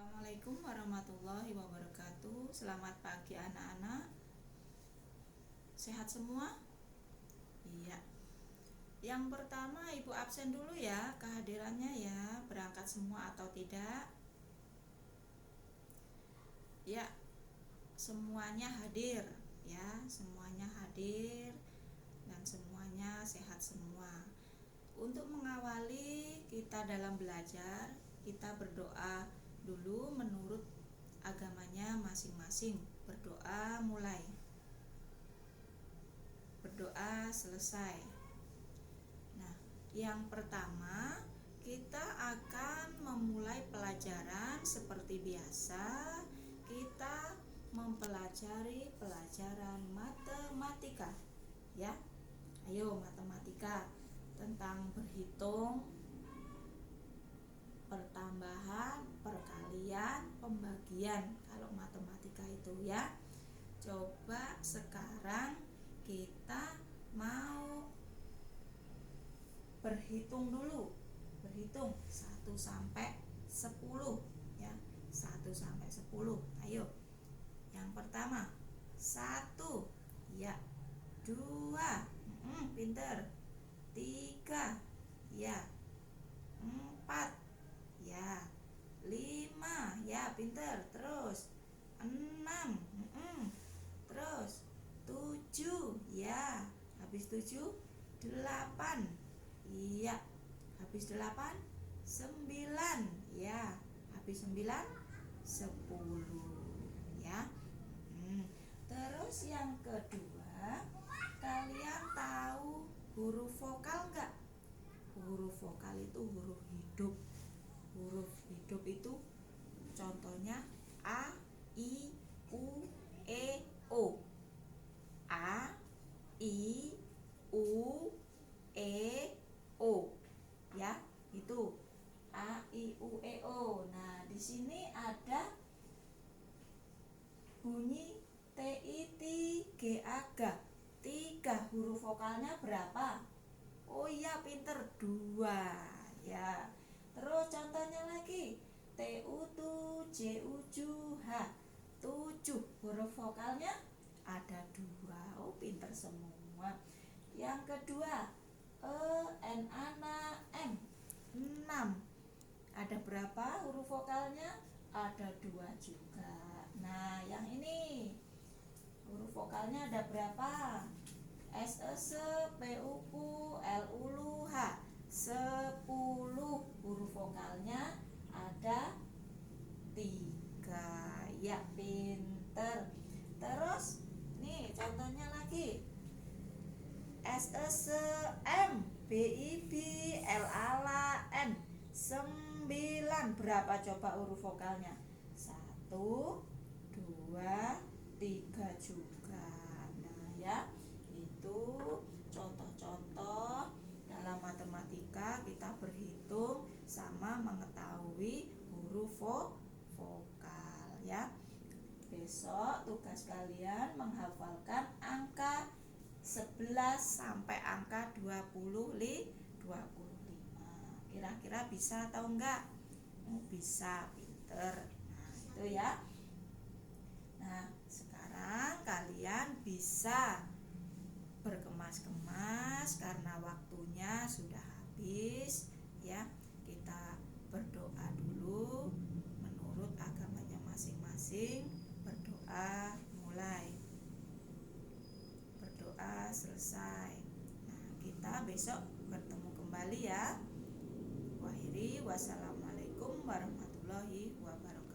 Assalamualaikum warahmatullahi wabarakatuh. Selamat pagi anak-anak. Sehat semua? Iya. Yang pertama Ibu absen dulu ya kehadirannya ya. Berangkat semua atau tidak? Ya, semuanya hadir ya. Semuanya hadir dan semuanya sehat semua. Untuk mengawali kita dalam belajar, kita berdoa dulu menurut agamanya masing-masing. Berdoa mulai, berdoa selesai. Nah, yang pertama kita akan memulai pelajaran seperti biasa. Kita mempelajari pelajaran matematika ya. Ayo matematika tentang berhitung, pertambahan, perkalian, pembagian. Kalau matematika itu ya. Coba sekarang kita mau berhitung dulu. Berhitung 1 sampai 10 ya. 1 sampai 10. Ayo. Yang pertama 1 ya. 2 pinter. 3 ya. 4 ya. 5 ya, pinter. Terus 6 terus 7 ya. Habis 7 8 iya. Habis 8 9 ya. Habis 9 10 ya. Terus yang kedua, kalian tahu huruf vokal enggak? Huruf vokal itu huruf hidup. Huruf hidup itu contohnya A, I, U, E, O. A, I, U, E, O. Ya, itu A, I, U, E, O. Nah, di sini ada bunyi T, I, T, G, A, G. 3 huruf vokalnya berapa? Oh iya, pinter, 2 ya. Terus contohnya lagi T, U, T, J, U, J, H. 7 huruf vokalnya ada 2. Oh, pinter semua. Yang kedua E, N, A, N, M. 6. Ada berapa huruf vokalnya? Ada 2 juga. Nah, yang ini huruf vokalnya ada berapa? S, E, S, P, U, Q, L, U, L, H. 10 huruf vokalnya ada 3 ya, pinter. Terus nih contohnya lagi S, E, S, M, B, I, B, L, A, L, N. 9 berapa coba huruf vokalnya? 1 2 3 juga. Nah ya, itu contoh-contoh dalam matematika kita berhitung sama mengetahui huruf vokal ya. Besok tugas kalian menghafalkan angka 11 sampai angka 25. Kira-kira bisa atau enggak? Bisa, pinter. Nah, itu ya. Nah, sekarang kalian bisa berkemas-kemas karena waktunya sudah habis ya. Kita berdoa dulu menurut agamanya masing-masing. Berdoa mulai, berdoa selesai. Nah, kita besok bertemu kembali ya. Wassalamualaikum warahmatullahi wabarakatuh.